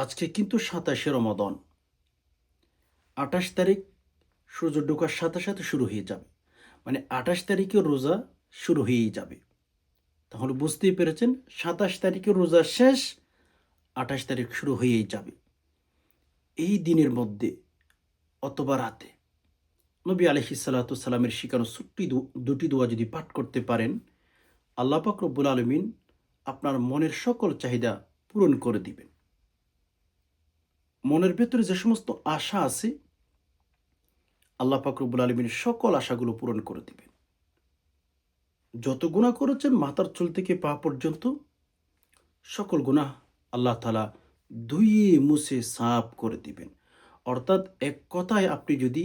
আজকে কিন্তু ২৭শে রমাদান। ২৮ তারিখ সূর্য ডোকার সাথে, সাথে শুরু হয়ে যাবে। মানে ২৮ তারিখে রোজা শুরু হয়েই যাবে। তাহলে বুঝতেই পেরেছেন ২৭ তারিখে রোজা শেষ, ২৮ তারিখ শুরু হয়েই যাবে। এই দিনের মধ্যে অথবা রাতে নবী আলাইহিস সালাতু সালামের শিখানো ছোট্ট দুটি দোয়া যদি পাঠ করতে পারেন, আল্লাহ পাক রব্বুল আলামিন আপনার মনের সকল চাহিদা পূরণ করে দিবেন। মনের ভেতরে যে সমস্ত আশা আছে, আল্লাহ পাক রব্বুল আলামিন সকল আশাগুলো পূরণ করে দিবেন। যত গুনাহ করেছেন মাথার চুল থেকে পা পর্যন্ত সকল গুনাহ আল্লাহ তাআলা ধুইয়ে মুছে সাফ করে দিবেন। অর্থাৎ এক কথায় আপনি যদি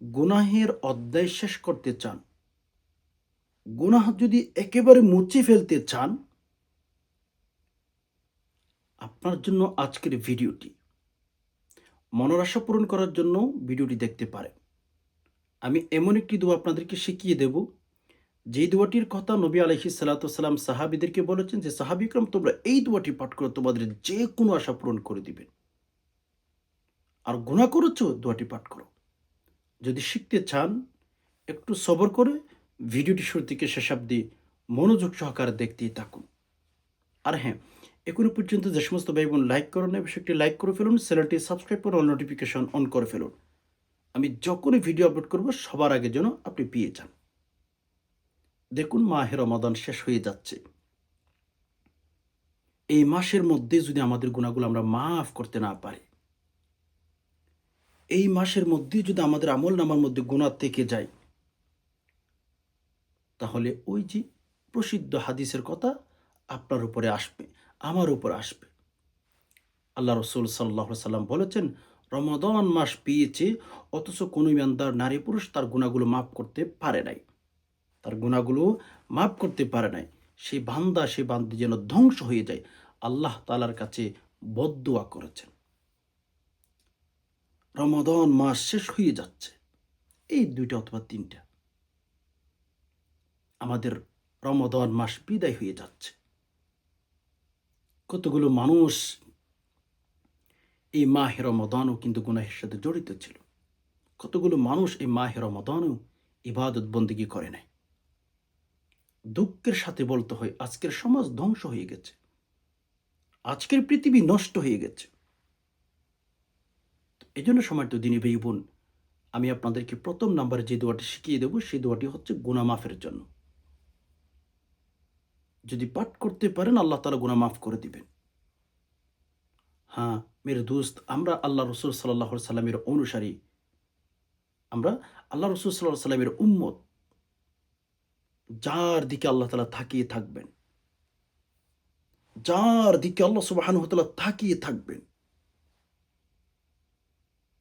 গুনাহের অধ্যায় শেষ করতে চান, গুনাহ যদি একেবারে মুছে ফেলতে চান, আপনার জন্য আজকের ভিডিওটি। মনের আশা পূরণ করার জন্য ভিডিওটি দেখতে পারেন। আমি এমন একটি দোয়া আপনাদেরকে শিখিয়ে দেব, যেই দোয়াটির কথা নবী আলাইহিস সালাতু ওয়াসালাম সাহাবীদেরকে বলেছেন যে, সাহাবী ইকরাম তোমরা এই দোয়াটি পাঠ করো, তোমাদের যে কোনো আশা পূরণ করে দিবেন। আর গুনাহ করেছো, দোয়াটি পাঠ করো। যদি শিখতে চান, একটু সবর করে ভিডিওটি শুরু থেকে শেষ অবধি মনোযোগ সহকারে দেখতেই থাকুন। আর হ্যাঁ, এখনো পর্যন্ত যে সমস্ত ভাই বোন লাইক করেন নাই, অবশ্যই একটি লাইক করে ফেলুন, চ্যানেলটি সাবস্ক্রাইব করে অল নোটিফিকেশন অন করে ফেলুন। আমি যখনই ভিডিও আপলোড করব সবার আগে যেন আপনি পেয়ে যান। দেখুন, মাহে রমাদান শেষ হয়ে যাচ্ছে। এই মাসের মধ্যে যদি আমাদের গুনাহগুলো আমরা মাফ করতে না পারি, এই মাসের মধ্যে যদি আমাদের আমলনামার মধ্যে গুনাহ থেকে যায়, তাহলে ওই যে প্রসিদ্ধ হাদিসের কথা আপনার উপরে আসবে, আমার উপর আসবে। আল্লাহ রসুল সাল্লাল্লাহু আলাইহি সাল্লাম বলেছেন, রমাদান মাস পেয়েছে অথচ কোনো ইমানদার নারী পুরুষ তার গুনাহগুলো মাফ করতে পারে নাই। তার গুনাহগুলো মাফ করতে পারে নাই। সেই বান্দা, সেই বান্দি যেন ধ্বংস হয়ে যায়। আল্লাহ তাআলার কাছে বদদুয়া করেছেন। রমাদান মাস শেষ হয়ে যাচ্ছে। এই ২টা অথবা ৩টা আমাদের রমাদান মাস বিদায় হয়ে যাচ্ছে। কতগুলো মানুষ এই মাহে রমাদানও কিন্তু গুনাহের সাথে জড়িত ছিল। কতগুলো মানুষ এই মাহে রমাদানও ইবাদত বন্দেগী করে নাই। দুঃখের সাথে বলতে হয়, আজকের সমাজ ধ্বংস হয়ে গেছে। আজকের পৃথিবী নষ্ট হয়ে গেছে। এজন্য সম্মানিত দিনী ভাই বোন, আমি আপনাদেরকে ১ম নাম্বারে যে দোয়াটি শিখিয়ে দেব, সেই দোয়াটি হচ্ছে গুনাহ মাফের জন্য। যদি পাঠ করতে পারেন, আল্লাহ তাআলা গুনাহ মাফ করে দিবেন। হ্যাঁ, মেরে দোস্ত, আমরা আল্লাহ রসুল সাল্লাল্লাহু আলাইহি সাল্লামের অনুসারী। আমরা আল্লাহ রসুল সাল্লাল্লাহু আলাইহি সাল্লামের উম্মত। যার দিকে আল্লাহ তাআলা তাকিয়ে থাকবেন, যার দিকে আল্লাহ সুবহানাহু ওয়া তাআলা তাকিয়ে থাকবেন,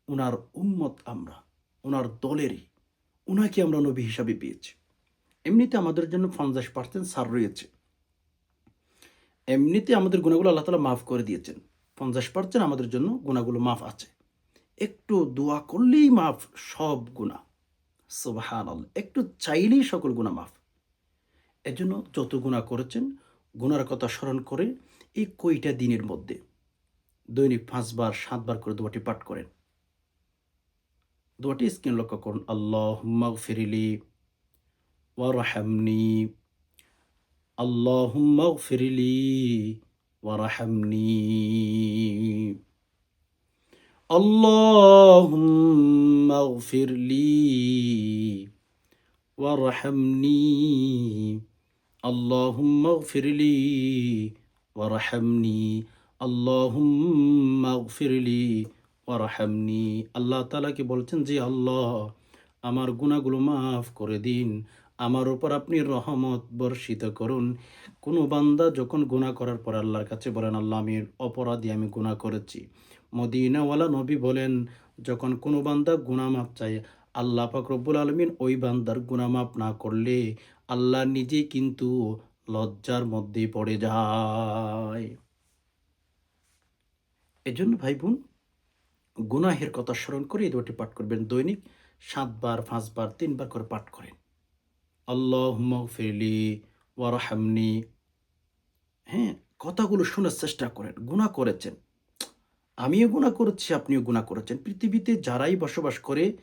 উনার উম্মত আমরা, উনার দলেরই। উনাকে আমরা নবী হিসাবে পেয়েছি। এমনিতে আমাদের জন্য ৫০% ছাড় রয়েছে। এমনিতে আমাদের গুনাহগুলো আল্লাহ তাআলা মাফ করে দিয়েছেন। ৫০% আমাদের জন্য গুনাহগুলো মাফ আছে। একটু দোয়া করলেই মাফ সব গুনাহ। সুবহানাল্লাহ! একটু চাইলেই সকল গুনাহ মাফ। এজন্য যত গুনাহ করেছেন, গুনার কথা স্মরণ করে এই কয়টা দিনের মধ্যে দৈনিক ৫ বার ৭ বার করে দোয়াটি পাঠ করেন। দোয়াটি স্ক্রিনে লক্ষ্য করুন। আল্লাহুম্মা গফিরলি ওয়ারহামনি, আল্লাহুম্মা গফিরলি ওয়ারহামনি, আল্লাহুম্মা গফিরলি ওয়ারহামনি, আল্লাহুম্মা গফিরলি ওয়ারহামনি, আল্লাহুম্মা গফিরলি ওয়ারহামনি। আল্লাহ তাআলাকে বলছেন যে, আল্লাহ আমার গুনাহগুলো মাফ করে দিন। আমার উপর আপনি রহমত বর্ষিত করুন। কোনো বান্দা যখন গুনাহ করার পর আল্লাহর কাছে বলেন, আল্লাহ আমি অপরাধী, আমি গুনাহ করেছি। মদিনাওয়ালা নবী বলেন, যখন কোনো বান্দা গুনাহ মাফ চায়, আল্লাহ পাক রব্বুল আলামিন ওই বান্দার গুনাহ মাফ না করলে আল্লাহ নিজেই কিন্তু লজ্জার মধ্যে পড়ে যায়। এজন্য ভাই বোন, গুনাহের কথা স্মরণ করে এই দোয়াটি পাঠ করবেন। দৈনিক ৭ বার, ৫ বার, ৩ বার করে পাঠ করেন। আল্লাহুম্মা গফিরলি ওয়ারহামনি। হ্যাঁ, কথাগুলো শোনার চেষ্টা করেন। গুনাহ করেছেন, আমিও গুনাহ করেছি, আপনিও গুনাহ করেছেন। পৃথিবীতে যারাই বসবাস করে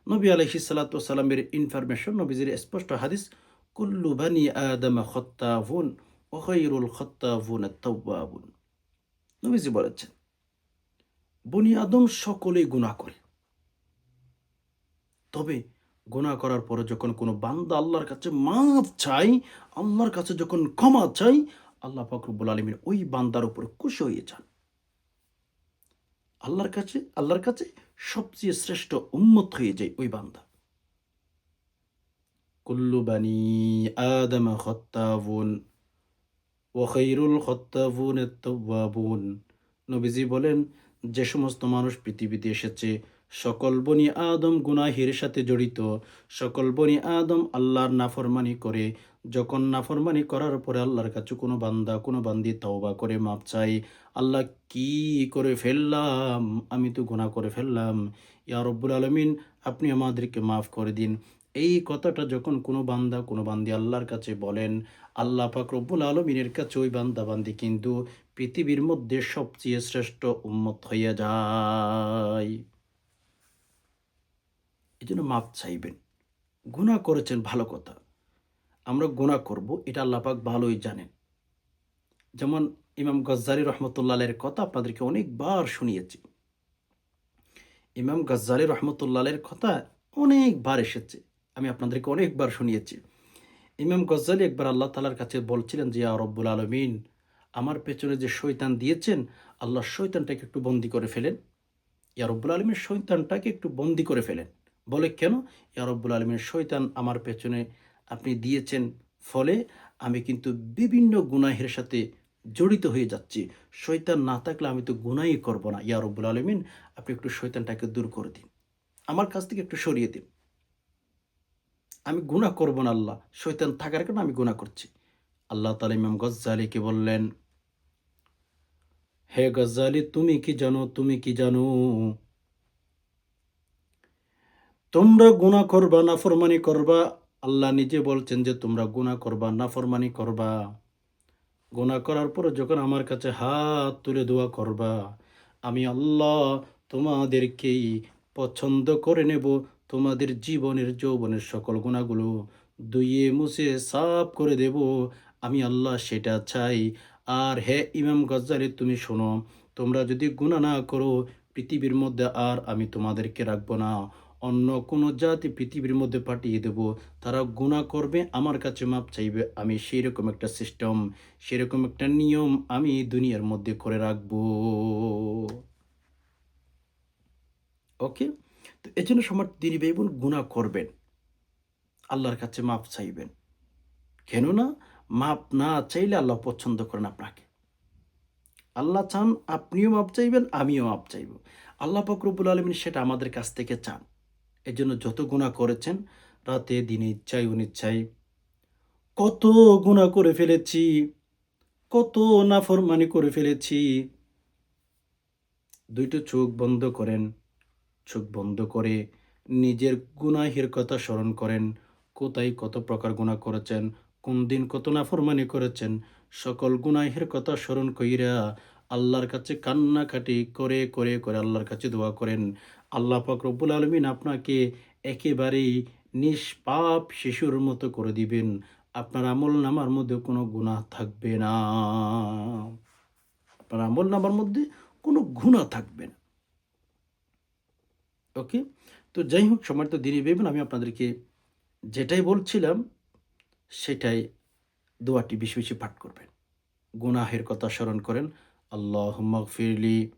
নবী আলাইহিস সালাতু ওয়াস সালামের ইনফরমেশন, নবীজির স্পষ্ট হাদিস, কুল্লু বানি আদম খাত্তাবুন ওয়া খায়রুল খাত্তাবুন আত-তাওয়াবুন। নবীজি বলেছেন, বনি আদম সকলেই গুনাহ করে। তবে গুনাহ করার পরে যখন কোনো বান্দা আল্লাহর কাছে মাফ চায়, আল্লাহর কাছে যখন ক্ষমা চায়, আল্লাহ পাক রব্বুল আলামিন ওই বান্দার উপরে খুশি হয়ে যান। আল্লাহর কাছে সবচেয়ে শ্রেষ্ঠ উম্মত হয়ে যায় ওই বান্দা। কুল্লু বানি আদম খাত্তাবুন ওয়া খায়রুল খাত্তাবুন আত-তাওয়াবুন। নবীজি বলেন, যে সমস্ত মানুষ পৃথিবীতে এসেছে সকল বনি আদম গুনাহের সাথে জড়িত। সকল বনি আদম আল্লাহর নাফরমানি করে। যখন নাফরমানি করার পরে আল্লাহর কাছে কোনো বান্দা কোনো বান্দি তওবা করে মাপ চাই, আল্লাহ কি করে ফেললাম, আমি তো গুনাহ করে ফেললাম, ইয়া রব্বুল আলামিন আপনি আমাদেরকে মাফ করে দিন। এই কথাটা যখন কোনো বান্দা কোনো বান্দি আল্লাহর কাছে বলেন, আল্লাহ পাক রব্বুল আলামিনের কাছে ওই বান্দা-বান্দি কিন্তু পৃথিবীর মধ্যে সবচেয়ে শ্রেষ্ঠ উম্মত হইয়া যায়। এজন্য মাপ চাইবেন। গুনাহ করেছেন ভালো কথা। আমরা গুনাহ করব এটা আল্লাহ পাক ভালোই জানেন। যেমন ইমাম গজ্জালী রহমতুল্লাহ আলাইহির কথা আপনাদেরকে অনেকবার শুনিয়েছি। ইমাম গজ্জালী রহমতুল্লাহ আলাইহির কথা অনেকবার এসেছে। আমি আপনাদেরকে অনেকবার শুনিয়েছি। ইমাম গজ্জালী একবার আল্লাহ তাআলার কাছে বলছিলেন যে, ইয়া রব্বুল আলামিন, আমার পেছনে যে শয়তান দিয়েছেন, আল্লাহ শয়তানটাকে একটু বন্দী করে ফেলেন। ইয়া রব্বুল আলামিন শয়তানটাকে একটু বন্দী করে ফেলেন। বলে, কেন? ইয়া রব্বুল আলামিন শয়তান আমার পেছনে আপনি দিয়েছেন, ফলে আমি কিন্তু বিভিন্ন গুনাহের সাথে জড়িত হয়ে যাচ্ছি। শয়তান না থাকলে আমি তো গুনাহই করব না। ইয়া রব্বুল আলামিন আপনি একটু শয়তানটাকে দূর করে দিন। আমার কাছ থেকে একটু সরিয়ে দিন। আমি গুনাহ করব না আল্লাহ। শয়তান থাকার কারণে আমি গুনাহ করছি। আল্লাহ তাআলা ইমাম গজ্জালীকে বললেন, হে গজ্জালী, তুমি কি জানো, তুমি কি জানো? তোমরা গুনাহ করবা, নাফরমানি করবা। আল্লাহ নিজে বলছেন যে তোমরা গুনাহ করবা, নাফরমানি করবা। গুনাহ করার পরে যখন আমার কাছে হাত তুলে দোয়া করবা, আমি আল্লাহ তোমাদেরকেই পছন্দ করে নেব। তোমাদের জীবনের যৌবনের সকল গুনাহগুলো ধুইয়ে মুছে সাফ করে দেব। আমি আল্লাহ সেটা চাই। আর হে ইমাম গজ্জালী, তুমি শোনো, তোমরা যদি গুনাহ না করো, পৃথিবীর মধ্যে আর আমি তোমাদেরকে রাখবো না। অন্য কোনো জাতি পৃথিবীর মধ্যে পাঠিয়ে দেব। তারা গুনাহ করবে, আমার কাছে মাপ চাইবে। আমি সেইরকম একটা সিস্টেম, সেরকম একটা নিয়ম আমি দুনিয়ার মধ্যে করে রাখবো। ওকে? তো এজন্য আমার দিনী ভাই বোন গুনাহ করবেন। আল্লাহর কাছে মাপ চাইবেন। কেননা মাপ না চাইলে আল্লাহ পছন্দ করেন আপনাকে। আল্লাহ চান আপনিও মাপ চাইবেন, আমিও মাপ চাইব। আল্লাহ পাক রব্বুল আলামিন সেটা আমাদের কাছ থেকে চান। এজন্য যত গুনাহ করেছেন, রাতে দিনে ইচ্ছায় অনিচ্ছায় কত গুনাহ করে ফেলেছি, কত নাফরমানি করে ফেলেছি। ২ টো চোখ বন্ধ করেন। চোখ বন্ধ করে নিজের গুনাহের কথা স্মরণ করেন। কোথায় কত প্রকার গুনাহ করেছেন, কোন দিন কত নাফরমানি করেছেন। সকল গুনাহের কথা স্মরণ কইরা আল্লাহর কাছে কান্নাকাটি করে আল্লাহর কাছে দোয়া করেন। আল্লাহ পাক রব্বুল আলামিন আপনাকে একেবারেই নিষ্পাপ শিশুর মতো করে দিবেন। আপনার আমলনামার মধ্যে কোনো গুনাহ থাকবে না। আপনার আমলনামার মধ্যে কোনো গুনাহ থাকবে না। ওকে? তো যাই হোক, সম্মানিত দিনী ভাই বোন, আমি আপনাদেরকে যেটাই বলছিলাম সেটাই, দোয়াটি বেশি, বেশি পাঠ করবেন। গুনাহের কথা স্মরণ করেন। আল্লাহুম্মা গফিরলি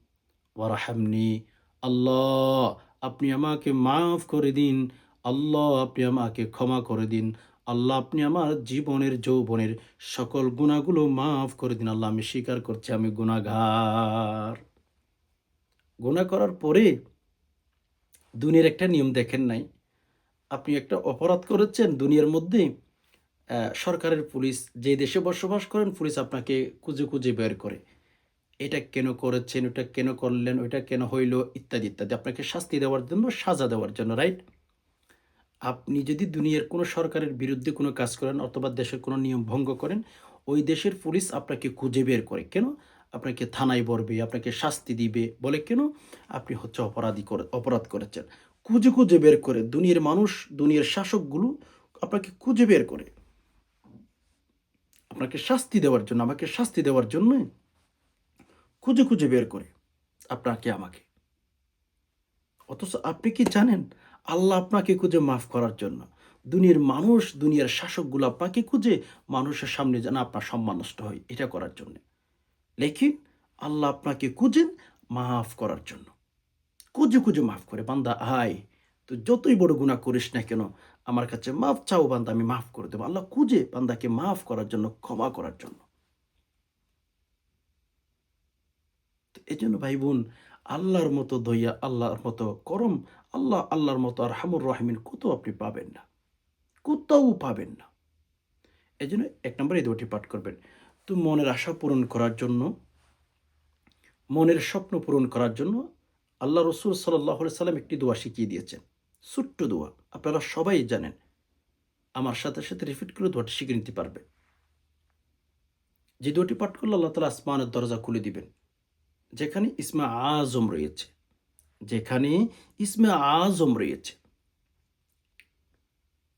ওয়ারহামনি। আল্লাহ আপনি আমাকে মাফ করে দিন। আল্লাহ আপনি আমাকে ক্ষমা করে দিন। আল্লাহ আপনি আমার জীবনের যৌবনের সকল গুনাহগুলো মাফ করে দিন। আল্লাহ আমি স্বীকার করছি আমি গুনাহগার। গুনাহ করার পরে দুনিয়ার একটা নিয়ম দেখেন নাই? আপনি একটা অপরাধ করেছেন দুনিয়ার মধ্যে, সরকারের পুলিশ, যে দেশে বসবাস করেন, পুলিশ আপনাকে খুঁজে, খুঁজে বের করে। এটা কেন করেছেন, ওটা কেন করলেন, ওইটা কেন হইল, ইত্যাদি, ইত্যাদি। আপনাকে শাস্তি দেওয়ার জন্য, সাজা দেওয়ার জন্য, রাইট? আপনি যদি দুনিয়ার কোনো সরকারের বিরুদ্ধে কোনো কাজ করেন অথবা দেশের কোনো নিয়ম ভঙ্গ করেন, ওই দেশের পুলিশ আপনাকে খুঁজে বের করে। কেন? আপনাকে থানায় ভরবে, আপনাকে শাস্তি দিবে। বলে কেন? আপনি হচ্ছে অপরাধ করেছেন। খুঁজে, খুঁজে বের করে দুনিয়ার মানুষ, দুনিয়ার শাসকগুলো আপনাকে খুঁজে বের করে। আপনাকে শাস্তি দেওয়ার জন্য, আমাকে শাস্তি দেওয়ার জন্যই খুঁজে, খুঁজে বের করে আপনাকে আমাকে। অথচ আপনি কি জানেন? আল্লাহ আপনাকে খুঁজে মাফ করার জন্য। দুনিয়ার মানুষ, দুনিয়ার শাসকগুলো আপনাকে খুঁজে মানুষের সামনে যেন আপনার সম্মান নষ্ট হয়, এটা করার জন্যে। লেকিন আল্লাহ আপনাকে খুঁজেন মাফ করার জন্য। খুঁজে, খুঁজে মাফ করে। বান্দা আয়, তুই যতই বড় গুনাহ করিস না কেন, আমার কাছে মাফ চাও বান্দা, আমি মাফ করে দেব। আল্লাহ খুঁজে বান্দাকে মাফ করার জন্য, ক্ষমা করার জন্য। তো এজন্য ভাই বোন, আল্লাহর মতো দয়া, আল্লাহর মতো করম, আল্লাহর মতো আরহামুর রাহিমিন কত আপনি পাবেন না। কোথাও পাবেন না। এজন্য ১ নম্বর এই দোয়াটি পাঠ করবেন। তো মনের আশা পূরণ করার জন্য, মনের স্বপ্ন পূরণ করার জন্য আল্লাহ রসুল সাল্লাল্লাহু আলাইহি সাল্লাম একটি দোয়া শিখিয়ে দিয়েছেন। ছোট্ট দোয়া। আপনারা সবাই জানেন। আমার সাথে, সাথে রিপিট করে দোয়াটি শিখে নিতে পারবেন। যে দোয়াটি পাঠ করলে আল্লাহ তাআলা আসমানের দরজা খুলে দিবেন। যেখানে ইসমে আজম রয়েছে, যেখানে ইসমে আজম রয়েছে।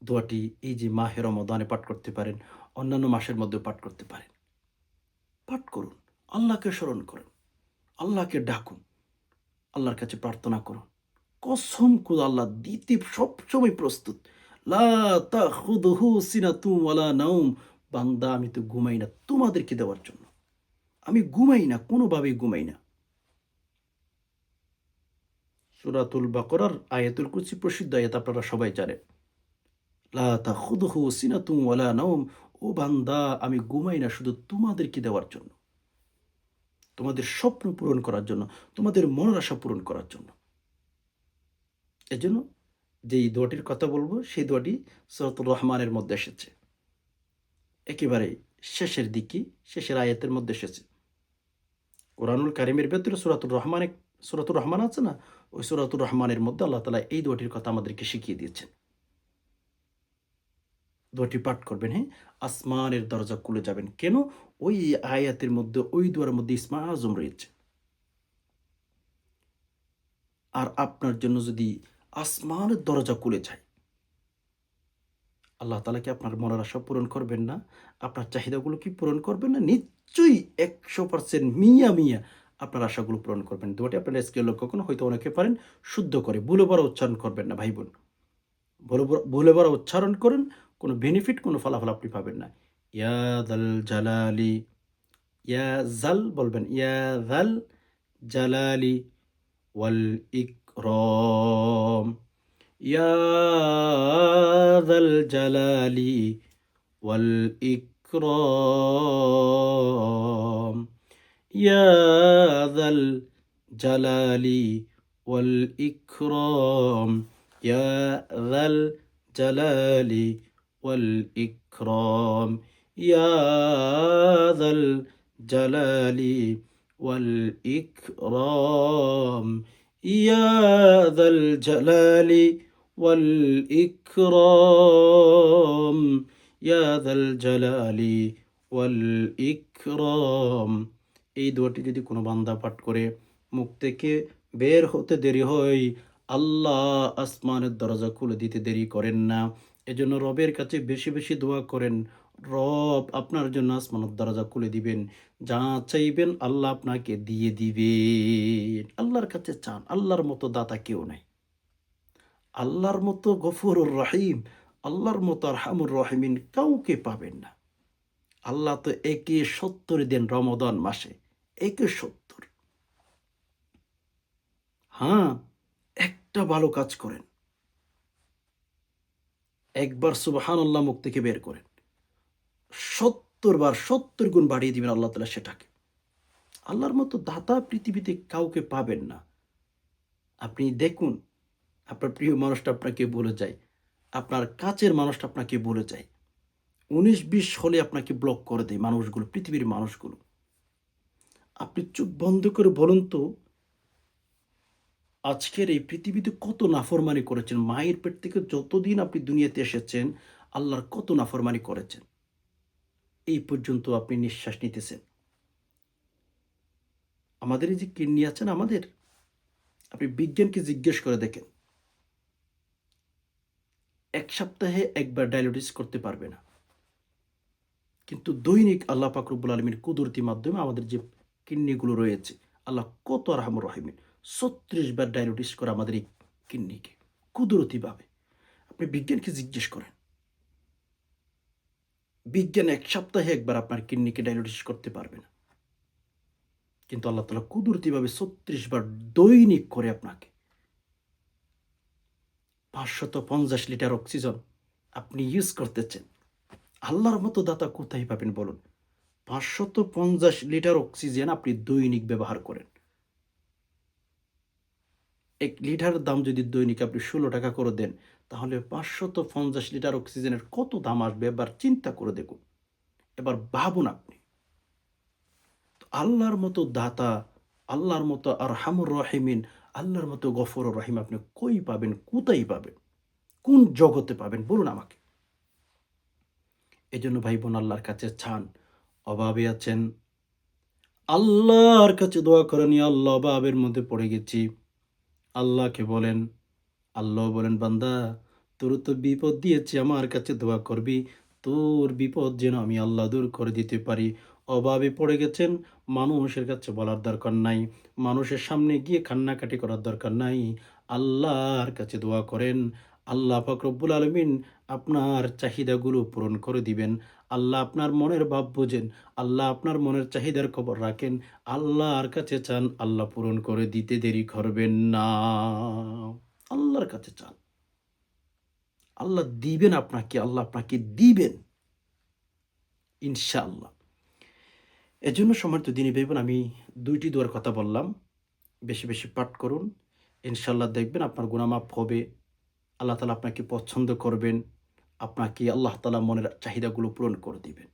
দোয়াটি এই যে মাহে রমাদানে পাঠ করতে পারেন, অন্যান্য মাসের মধ্যেও পাঠ করতে পারেন। পাঠ করুন, আল্লাহকে স্মরণ করুন, আল্লাহকে ডাকুন, আল্লাহর কাছে প্রার্থনা করুন। কসম করে আল্লাহ দিতে সবসময় প্রস্তুত। লা তাখুযুহু সিনাতুন ওয়ালা নাওম। বান্দা আমি তো ঘুমাই না তোমাদেরকে দেওয়ার জন্য। আমি ঘুমাই না, কোনোভাবেই ঘুমাই না। সূরাতুল বাকারার আয়াতুল কুরসি প্রসিদ্ধ আয়াত, আপনারা সবাই জানেন। লা তাখুযুহু সিনাতুন ওয়ালা নাওম। ও বান্দা আমি ঘুমাই না শুধু তোমাদেরকে দেওয়ার জন্য। তোমাদের স্বপ্ন পূরণ করার জন্য, তোমাদের মনের আশা পূরণ করার জন্য। এজন্য যেই দোয়াটির কথা বলব, সেই দোয়াটি সূরাতুর রহমানের মধ্যে এসেছে। একেবারে শেষের দিকে, শেষের আয়াতের মধ্যে এসেছে। কোরআনুল কারীমের ভেতরে সূরাতুর রহমান আছে না? ওই সূরাতুর রহমানের মধ্যে আল্লাহ তাআলা এই দোয়াটির কথা আমাদেরকে শিখিয়ে দিয়েছেন। দোয়াটি পাঠ করবেন, হ্যাঁ? আসমানের দরজা খুলে যাবেন। কেন? ওই আয়াতের মধ্যে, ওই দোয়ার মধ্যে ইসমে আযম রয়েছে। আর আপনার জন্য যদি আসমানের দরজা খুলে যায়, আল্লাহ তাআলা কি আপনার মনের আশা পূরণ করবেন না? আপনার চাহিদাগুলো কি পূরণ করবেন না? নিশ্চয়ই ১০০% মিয়া আপনার আশাগুলো পূরণ করবেন। দোয়াটি আপনারা স্ক্রিনে লক্ষ্য করুন। হয়তো অনেকে পারেন শুদ্ধ করে। ভুলে পড়া উচ্চারণ করবেন না ভাই বোন। ভুলে পড়া উচ্চারণ করেন, কোনো বেনিফিট, কোনো ফলাফল আপনি পাবেন না। ইয়া যাল জালালি, ইয়া জাল বলবেন, ইয়া যাল জালালি ওয়াল ইকরাম। ইয়া যাল জালালি ওয়াল ইকরাম। ইয়া যাল জালালি ওয়াল ইকরাম। ইয়া যাল জালালি ওয়াল ইকরাম। ইয়া যাল জালালি ওয়াল ইকরাম। ইয়া যাল জালালি ওয়াল ইকরাম। ইয়া যাল জালালি ওয়াল ইকরাম। এই দোয়াটি যদি কোনো বান্দা পাঠ করে, মুখ থেকে বের হতে দেরি হয়, আল্লাহ আসমানের দরজা খুলে দিতে দেরি করেন না। এজন্য রবের কাছে বেশি, বেশি দোয়া করেন। রব আপনার জন্য আসমানের দরজা খুলে দিবেন। যা চাইবেন আল্লাহ আপনাকে দিয়ে দিবেন। আল্লাহর কাছে চান। আল্লাহর মতো দাতা কেউ নাই। আল্লাহর মতো গফুরুর রহিম, আল্লাহর মতো আরহামুর রাহিমিন কাউকে পাবেন না। আল্লাহ তো একে ৭০ দেন রমাদান মাসে। একে ৭০। হ্যাঁ, একটা ভালো কাজ করেন। একবার সুবহানাল্লাহ মুখ থেকে বের করেন। ৭০ বার ৭০ গুণ বাড়িয়ে দিবেন আল্লাহ তাআলা সেটাকে। আল্লাহর মতো দাতা পৃথিবীতে কাউকে পাবেন না। আপনি দেখুন, আপনার প্রিয় মানুষটা আপনাকে ভুলে যায়। আপনার কাছের মানুষটা আপনাকে ভুলে যায়। ১৯-২০ হলে আপনাকে ব্লক করে দেয় মানুষগুলো, পৃথিবীর মানুষগুলো। আপনি চোখ বন্ধ করে বলুন তো, আজকের এই পৃথিবীতে কত নাফরমানি করেছেন? মায়ের পেট থেকে যতদিন আপনি দুনিয়াতে এসেছেন, আল্লাহর কত নাফরমানি করেছেন? এই পর্যন্ত আপনি নিঃশ্বাস নিতেছেন। আমাদের এই যে কিডনি আছে না আমাদের, আপনি বিজ্ঞানকে জিজ্ঞেস করে দেখেন, ১ সপ্তাহে একবার ডায়ালিসিস করতে পারবে না। কিন্তু দৈনিক আল্লাহ পাক রব্বুল আলামিন কুদরতি মাধ্যমে আমাদের যে কিডনিগুলো রয়েছে, আল্লাহ কত আরহামুর রাহিমিন ৩৬ বার ডায়ালিসিস করে আমাদের এই কিডনিকে কুদরতিভাবে। আপনি বিজ্ঞানকে জিজ্ঞেস করেন। বিজ্ঞান ১ সপ্তাহে একবার আপনার কিডনিকে ডায়ালিসিস করতে পারবে না। কিন্তু আল্লাহ তাআলা কুদরতিভাবে ৩৬ বার দৈনিক করে আপনাকে ৫৫০ লিটার অক্সিজেন আপনি ইউজ করতেছেন। আল্লাহর মতো দাতা কোথায় পাবেন বলুন? ৫৫০ লিটার অক্সিজেন আপনি দৈনিক ব্যবহার করেন। ১ লিটার দাম যদি দৈনিক আপনি ৳১৬ করে দেন, তাহলে ৫৫০ লিটার অক্সিজেনের কত দাম আসবে এবার চিন্তা করে দেখুন। এবার ভাবুন আপনি। তো আল্লাহর মতো দাতা, আল্লাহর মতো আরহামুর রাহিমিন, আল্লাহর মতো গফুরুর রহিম আপনি কই পাবেন? কোথায় পাবেন? কোন জগতে পাবেন বলুন আমাকে? এজন্য ভাই বোন আল্লাহর কাছে চান। অভাবে আছেন, আল্লাহর কাছে দোয়া করেন, ইয়া আল্লাহ অভাবের মধ্যে পড়ে গেছি। আল্লাহকে বলেন, আল্লাহ বলেন, বান্দা তোর তো বিপদ দিয়েছি, আমার কাছে দোয়া করবি। তোর বিপদ যেন আমি আল্লাহ দূর করে দিতে পারি। অভাবে পড়ে গেছেন, মানুষের কাছে বলার দরকার নাই। মানুষের সামনে গিয়ে কান্নাকাটি করার দরকার নাই। আল্লাহর কাছে দোয়া করেন। আল্লাহ পাক রব্বুল আলামিন আপনার চাহিদাগুলো পূরণ করে দিবেন। আল্লাহ আপনার মনের ভাব বোঝেন। আল্লাহ আপনার মনের চাহিদার খবর রাখেন। আল্লাহর কাছে চান, আল্লাহ পূরণ করে দিতে দেরি করবেন না। আল্লাহর কাছে চান। আল্লাহ দিবেন আপনাকে, আল্লাহ আপনাকে দিবেন ইনশাআল্লাহ। এজন্য সম্মানিত দিনী ভাই বোন, আমি ২ টি দোয়ার কথা বললাম। বেশি, বেশি পাঠ করুন। ইনশাআল্লাহ দেখবেন আপনার গুনাহ মাফ হবে। আল্লাহ তাআলা আপনাকে পছন্দ করবেন। আপনাকে আল্লাহ তাআলা মনের চাহিদাগুলো পূরণ করে দিবেন।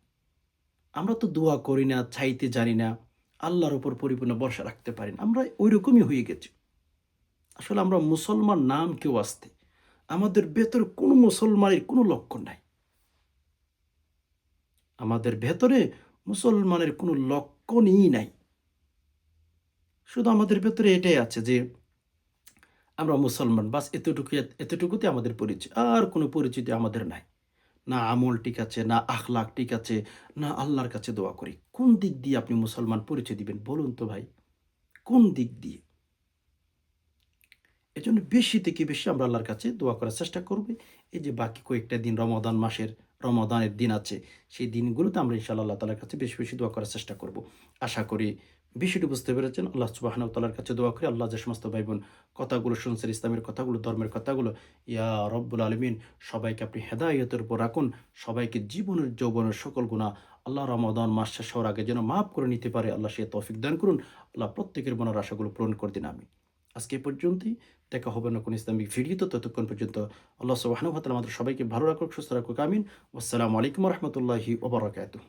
আমরা তো দোয়া করি না, চাইতে জানি না। আল্লাহর উপর পরিপূর্ণ ভরসা রাখতে পারি না। আমরা ঐরকমই হয়ে গেছি। আসলে আমরা মুসলমান নাম কেউ আসতে। আমাদের ভেতরে কোনো মুসলমানের কোনো লক্ষণ নাই। আমাদের ভেতরে মুসলমানের কোনো লক্ষণই নাই। শুধু আমাদের ভেতরে এটাই আছে যে আমরা মুসলমান বাস এতটুকুতে আমাদের পরিচয়। আর কোনো পরিচিতি আমাদের নাই। না আমল ঠিক আছে, না আখলাক ঠিক আছে, না আল্লাহর কাছে দোয়া করি। কোন দিক দিয়ে আপনি মুসলমান পরিচয় দিবেন বলুন তো ভাই? কোন দিক দিয়ে? এজন্য বেশি থেকে বেশি আমরা আল্লাহর কাছে দোয়া করার চেষ্টা করব। এই যে বাকি কয়েকটা দিন রমাদান মাসের, রমাদানের দিন আছে, সেই দিনগুলোতে আমরা ইনশাআল্লাহ আল্লাহ তাআলার কাছে বেশি, বেশি দোয়া করার চেষ্টা করব। আশা করি বিষয়টি বুঝতে পেরেছেন। আল্লাহ সুবহানাহু ওয়া তাআলার কাছে দোয়া করি, আল্লাহ যে সমস্ত ভাই-বোন কথাগুলো শুনছেন, ইসলামের কথাগুলো, ধর্মের কথাগুলো, ইয়া রব্বুল আলামিন সবাইকে আপনি হেদায়েতের উপর রাখুন। সবাইকে জীবনের যৌবনের সকল গুনাহ আল্লাহ রমাদান মাস শেষ হওয়ার আগে যেন মাফ করে নিতে পারে, আল্লাহ সে তৌফিক দান করুন। আল্লাহ প্রত্যেকের মনের আশাগুলো পূরণ করে দিন। আমিন। আজকে এ পর্যন্তই। দেখা হবে না কোনো ইসলামিক ভিডিওতে। ততক্ষণ পর্যন্ত আল্লাহ সুবহানাহু ওয়া তাআলা আমাদের সবাইকে ভালো রাখুক, সুস্থ রাখুক। আমিন। আসসালামু আলাইকুম ওয়া রাহমাতুল্লাহি ওয়া বারাকাতুহু।